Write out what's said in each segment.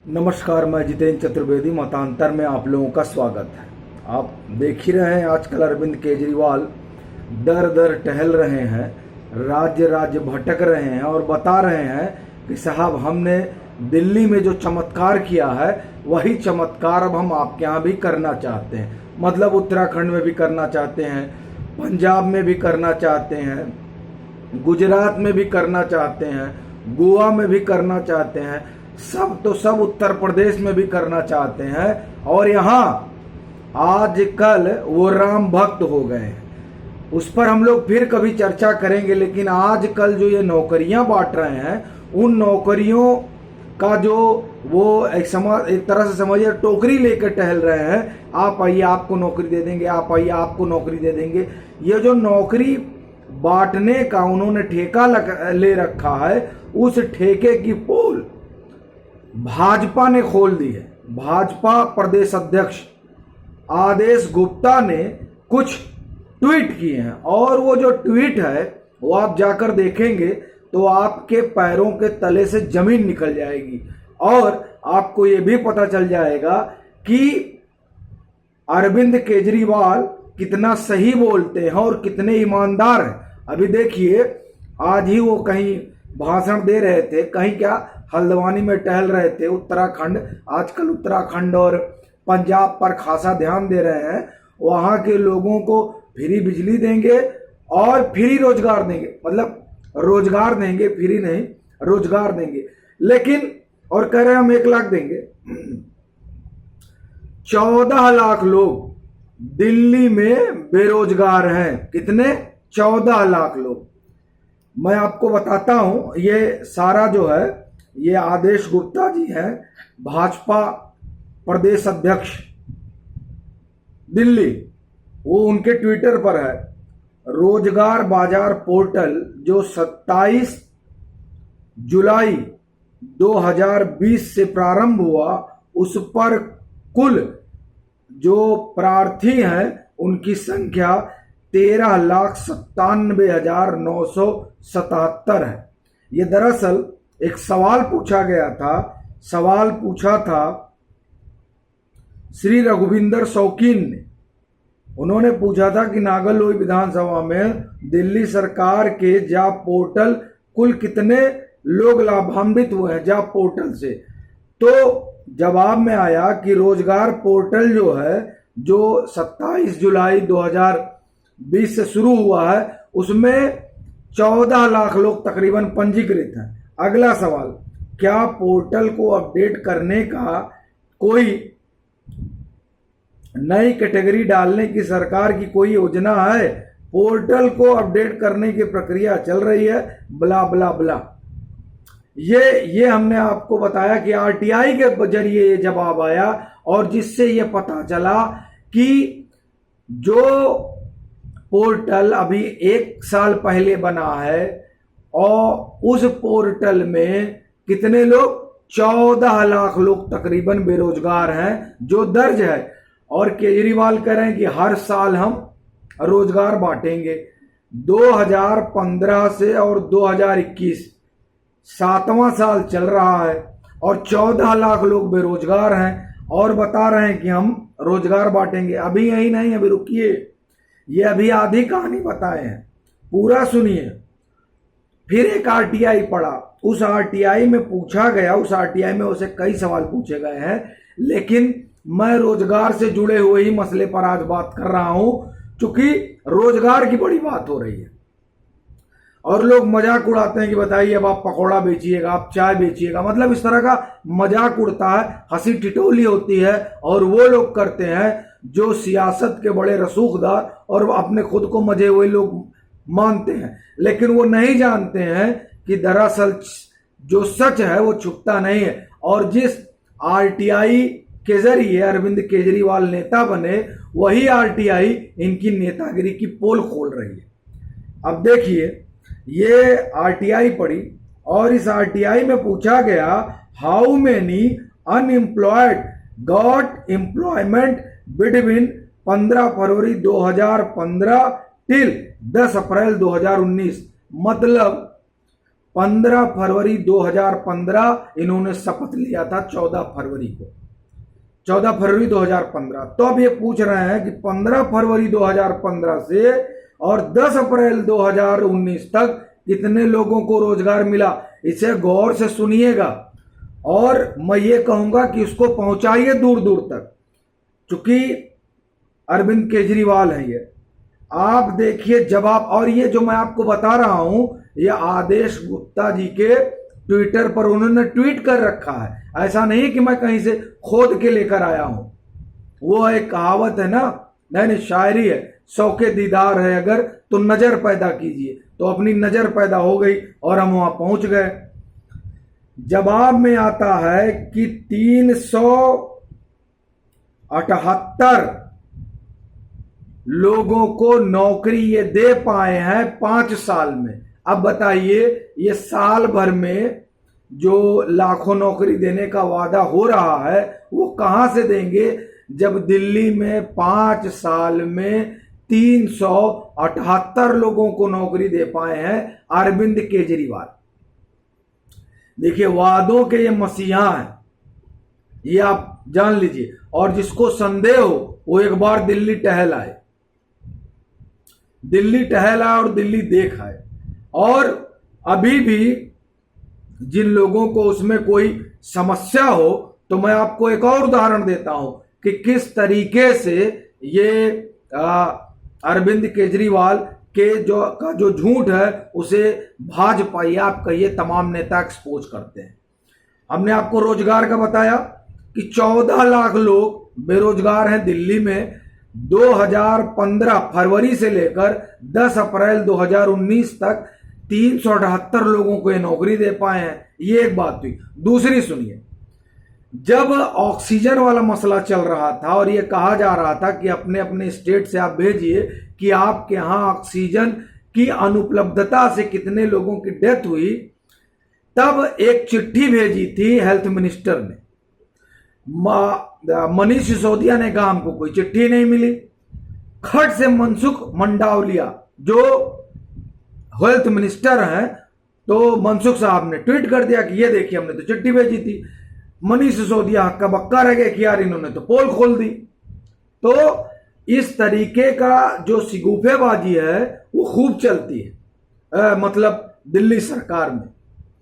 नमस्कार, मैं जितेंद्र चतुर्वेदी मतांतर में आप लोगों का स्वागत है। आप देख ही रहे हैं आजकल अरविंद केजरीवाल दर दर टहल रहे हैं, राज्य राज्य भटक रहे हैं और बता रहे हैं कि साहब हमने दिल्ली में जो चमत्कार किया है वही चमत्कार अब हम आपके यहाँ भी करना चाहते हैं। मतलब उत्तराखंड में भी करना चाहते हैं, पंजाब में भी करना चाहते हैं, गुजरात में भी करना चाहते हैं, गोवा में भी करना चाहते हैं, सब तो सब उत्तर प्रदेश में भी करना चाहते हैं। और यहाँ आजकल वो राम भक्त हो गए हैं। उस पर हम लोग फिर कभी चर्चा करेंगे। लेकिन आजकल जो ये नौकरियां बांट रहे हैं, उन नौकरियों का जो वो एक तरह से समझिए टोकरी लेकर टहल रहे हैं, आप आइए आपको नौकरी दे देंगे, आप आइए आपको नौकरी दे देंगे। ये जो नौकरी बांटने का उन्होंने ठेका ले रखा है, उस ठेके की पोल भाजपा ने खोल दी है। भाजपा प्रदेश अध्यक्ष आदेश गुप्ता ने कुछ ट्वीट किए हैं और वो जो ट्वीट है वो आप जाकर देखेंगे तो आपके पैरों के तले से जमीन निकल जाएगी और आपको ये भी पता चल जाएगा कि अरविंद केजरीवाल कितना सही बोलते हैं और कितने ईमानदार हैं। अभी देखिए, आज ही वो कहीं भाषण दे रहे थे, कहीं क्या हल्द्वानी में टहल रहे थे। उत्तराखंड, आजकल उत्तराखंड और पंजाब पर खासा ध्यान दे रहे हैं। वहां के लोगों को फ्री बिजली देंगे और फ्री रोजगार देंगे, मतलब रोजगार देंगे, फ्री नहीं रोजगार देंगे। लेकिन और कह रहे हैं हम 1 लाख देंगे। 14 लाख लोग दिल्ली में बेरोजगार हैं। कितने? 14 लाख लोग। मैं आपको बताता हूं, ये सारा जो है ये आदेश गुप्ता जी हैं, भाजपा प्रदेश अध्यक्ष दिल्ली, वो उनके ट्विटर पर है। रोजगार बाजार पोर्टल जो 27 जुलाई 2020 से प्रारंभ हुआ, उस पर कुल जो प्रार्थी हैं उनकी संख्या 13,97,977 है। ये दरअसल एक सवाल पूछा गया था। सवाल पूछा था श्री रघुविंदर शौकीन ने। उन्होंने पूछा था कि नागरलोई विधानसभा में दिल्ली सरकार के जॉब पोर्टल कुल कितने लोग लाभान्वित हुए हैं जॉब पोर्टल से। तो जवाब में आया कि रोजगार पोर्टल जो है, जो 27 जुलाई 2020 से शुरू हुआ है, उसमें 14 लाख लोग तकरीबन पंजीकृत हैं। अगला सवाल, क्या पोर्टल को अपडेट करने का कोई नई कैटेगरी डालने की सरकार की कोई योजना है? पोर्टल को अपडेट करने की प्रक्रिया चल रही है, ब्ला ब्ला ब्ला। ये हमने आपको बताया कि आरटीआई के जरिए ये जवाब आया और जिससे ये पता चला कि जो पोर्टल अभी 1 साल पहले बना है और उस पोर्टल में कितने लोग, 14 लाख लोग तकरीबन बेरोजगार हैं जो दर्ज है। और केजरीवाल कह रहे हैं कि हर साल हम रोजगार बांटेंगे। 2015 से और 2021 7वां साल चल रहा है और 14 लाख लोग बेरोजगार हैं और बता रहे हैं कि हम रोजगार बांटेंगे। अभी यही नहीं, अभी रुकिए, ये अभी आधी कहानी बताए हैं, पूरा सुनिए। फिर एक आरटीआई पड़ा, उस आरटीआई में पूछा गया, उस आरटीआई में उसे कई सवाल पूछे गए हैं, लेकिन मैं रोजगार से जुड़े हुए ही मसले पर आज बात कर रहा हूं, क्योंकि रोजगार की बड़ी बात हो रही है। और लोग मजाक उड़ाते हैं कि बताइए अब आप पकौड़ा बेचिएगा, आप चाय बेचिएगा, मतलब इस तरह का मजाक उड़ता है, हंसी टिटोली होती है। और वो लोग करते हैं जो सियासत के बड़े रसूखदार और अपने खुद को मजे हुए लोग मानते हैं, लेकिन वो नहीं जानते हैं कि दरअसल जो सच है वो छुपता नहीं है। और जिस आरटीआई के जरिए अरविंद केजरीवाल नेता बने, वही आरटीआई इनकी नेतागिरी की पोल खोल रही है। अब देखिए, ये आरटीआई पड़ी और इस आरटीआई में पूछा गया, how many unemployed got employment between 15 February 2015 till 10 अप्रैल 2019। मतलब 15 फरवरी 2015 इन्होंने शपथ लिया था, 14 फरवरी को, 14 फरवरी 2015। तो अब ये पूछ रहे हैं कि 15 फरवरी 2015 से और 10 अप्रैल 2019 तक कितने लोगों को रोजगार मिला। इसे गौर से सुनिएगा और मैं ये कहूंगा कि उसको पहुंचाइए दूर दूर तक, चूंकि अरविंद केजरीवाल है ये। आप देखिए जवाब, और ये जो मैं आपको बता रहा हूं ये आदेश गुप्ता जी के ट्विटर पर उन्होंने ट्वीट कर रखा है, ऐसा नहीं कि मैं कहीं से खोद के लेकर आया हूं। वो एक कहावत है ना, नहीं शायरी है, शौके दीदार है अगर तो नजर पैदा कीजिए। तो अपनी नजर पैदा हो गई और हम वहां पहुंच गए। जवाब में आता है कि 378 लोगों को नौकरी ये दे पाए हैं 5 साल में। अब बताइए ये साल भर में जो लाखों नौकरी देने का वादा हो रहा है वो कहां से देंगे, जब दिल्ली में 5 साल में 378 लोगों को नौकरी दे पाए हैं अरविंद केजरीवाल। देखिए वादों के ये मसीहा हैं, ये आप जान लीजिए। और जिसको संदेह हो वो एक बार दिल्ली टहल आए, दिल्ली टहल आए और दिल्ली देख आए। और अभी भी जिन लोगों को उसमें कोई समस्या हो तो मैं आपको एक और उदाहरण देता हूं कि किस तरीके से ये अरविंद केजरीवाल के जो झूठ है उसे भाजपा या आप कहिए तमाम नेता एक्सपोज करते हैं। हमने आपको रोजगार का बताया कि 14 लाख लोग बेरोजगार हैं दिल्ली में। 2015 फरवरी से लेकर 10 अप्रैल 2019 तक 378 लोगों को ये नौकरी दे पाए हैं। ये एक बात हुई। दूसरी सुनिए, जब ऑक्सीजन वाला मसला चल रहा था और ये कहा जा रहा था कि अपने अपने स्टेट से आप भेजिए कि आपके यहां ऑक्सीजन की अनुपलब्धता से कितने लोगों की डेथ हुई, तब एक चिट्ठी भेजी थी हेल्थ मिनिस्टर ने। मनीष सिसोदिया ने कहा हमको कोई चिट्ठी नहीं मिली। खट से मनसुख मंडाविया जो हेल्थ मिनिस्टर हैं, तो मनसुख साहब ने ट्वीट कर दिया कि ये देखिए हमने तो चिट्ठी भेजी थी। मनीष सिसोदिया हक्का बक्का रह गए कि यार इन्होंने तो पोल खोल दी। तो इस तरीके का जो सिगुफेबाजी है वो खूब चलती है मतलब दिल्ली सरकार में।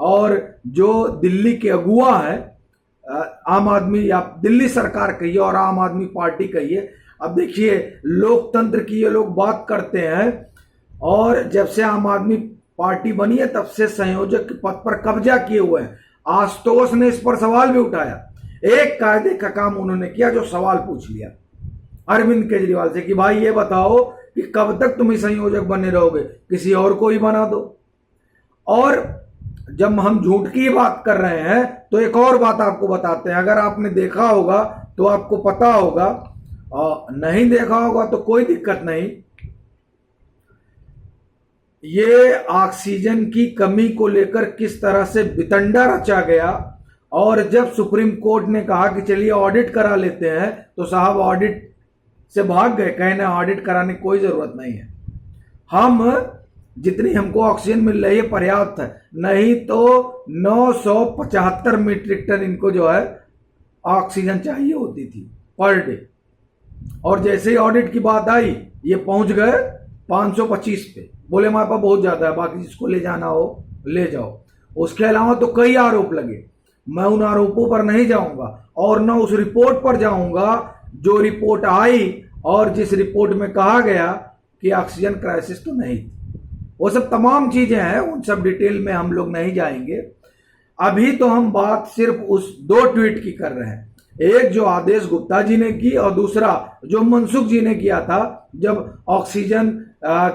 और जो दिल्ली के अगुआ है आम आदमी या दिल्ली सरकार कहिए और आम आदमी पार्टी कहिए, अब देखिए लोकतंत्र की ये लोग बात करते हैं और जब से आम आदमी पार्टी बनी है तब से संयोजक के पद पर कब्जा किए हुए हैं। आशुतोष ने इस पर सवाल भी उठाया। एक कायदे का काम उन्होंने किया, जो सवाल पूछ लिया अरविंद केजरीवाल से कि भाई ये बताओ कि कब तक तुम ही संयोजक बने रहोगे, किसी और को ही बना दो। और जब हम झूठ की बात कर रहे हैं तो एक और बात आपको बताते हैं। अगर आपने देखा होगा तो आपको पता होगा, और नहीं देखा होगा तो कोई दिक्कत नहीं। ये ऑक्सीजन की कमी को लेकर किस तरह से बितंडा रचा गया, और जब सुप्रीम कोर्ट ने कहा कि चलिए ऑडिट करा लेते हैं तो साहब ऑडिट से भाग गए, कहने ऑडिट कराने की कोई जरूरत नहीं है, हम जितनी हमको ऑक्सीजन मिल रही है पर्याप्त है। नहीं तो 975 मीट्रिक टन इनको जो है ऑक्सीजन चाहिए होती थी पर डे, और जैसे ही ऑडिट की बात आई ये पहुंच गए 525 पे। बोले हमारे पास बहुत ज्यादा है, बाकी जिसको ले जाना हो ले जाओ। उसके अलावा तो कई आरोप लगे, मैं उन आरोपों पर नहीं जाऊंगा और न उस रिपोर्ट पर जाऊंगा जो रिपोर्ट आई और जिस रिपोर्ट में कहा गया कि ऑक्सीजन क्राइसिस तो नहीं थी। वो सब तमाम चीजें हैं, उन सब डिटेल में हम लोग नहीं जाएंगे। अभी तो हम बात सिर्फ उस 2 ट्वीट की कर रहे हैं, एक जो आदेश गुप्ता जी ने की और दूसरा जो मनसुख जी ने किया था जब ऑक्सीजन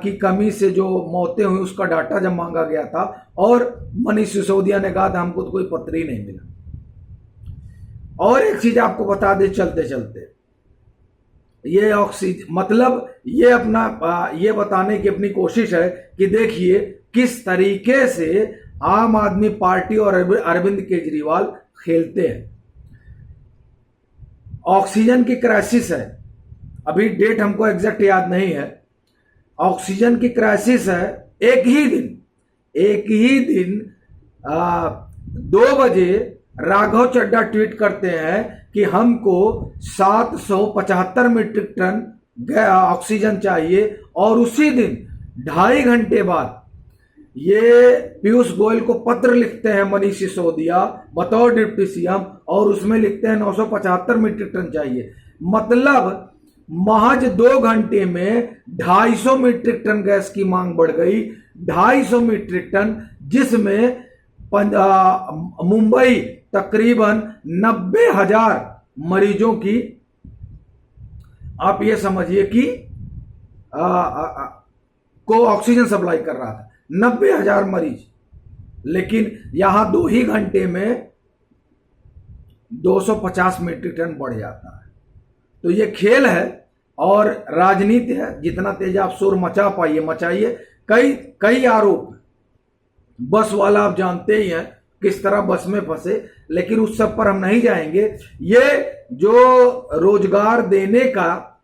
की कमी से जो मौतें हुई उसका डाटा जब मांगा गया था और मनीष सिसोदिया ने कहा था हमको तो कोई पत्र ही नहीं मिला। और एक चीज आपको बता दें चलते चलते, ये ऑक्सीजन मतलब ये अपना ये बताने की अपनी कोशिश है कि देखिए किस तरीके से आम आदमी पार्टी और अरविंद केजरीवाल खेलते हैं। ऑक्सीजन की क्राइसिस है, अभी डेट हमको एग्जैक्ट याद नहीं है, ऑक्सीजन की क्राइसिस है। एक ही दिन 2 बजे राघव चड्ढा ट्वीट करते हैं कि हमको 775 मीट्रिक टन ऑक्सीजन चाहिए, और उसी दिन 2.5 घंटे बाद ये पीयूष गोयल को पत्र लिखते हैं मनीष सिसोदिया बतौर डिप्टी सीएम, और उसमें लिखते हैं 975 मीट्रिक टन चाहिए। मतलब महज 2 घंटे में 250 मीट्रिक टन गैस की मांग बढ़ गई। 250 मीट्रिक टन, जिसमें मुंबई तकरीबन 90,000 मरीजों की, आप ये समझिए कि को ऑक्सीजन सप्लाई कर रहा था, 90,000 मरीज। लेकिन यहां 2 ही घंटे में 250 मीट्रिक टन बढ़ जाता है। तो ये खेल है और राजनीति है। जितना तेज आप शोर मचा पाइए मचाइए। कई आरोप, बस वाला आप जानते ही हैं किस तरह बस में फंसे, लेकिन उस सब पर हम नहीं जाएंगे। ये जो रोजगार देने का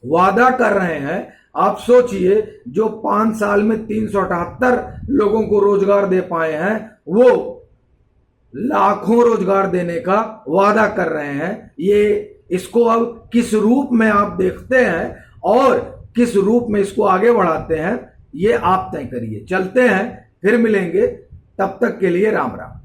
वादा कर रहे हैं, आप सोचिए, जो 5 साल में 378 लोगों को रोजगार दे पाए हैं, वो लाखों रोजगार देने का वादा कर रहे हैं। ये इसको अब किस रूप में आप देखते हैं और किस रूप में इसको आगे बढ़ाते हैं, ये आप तय करिए। चलते हैं, फिर मिलेंगे, तब तक के लिए राम राम।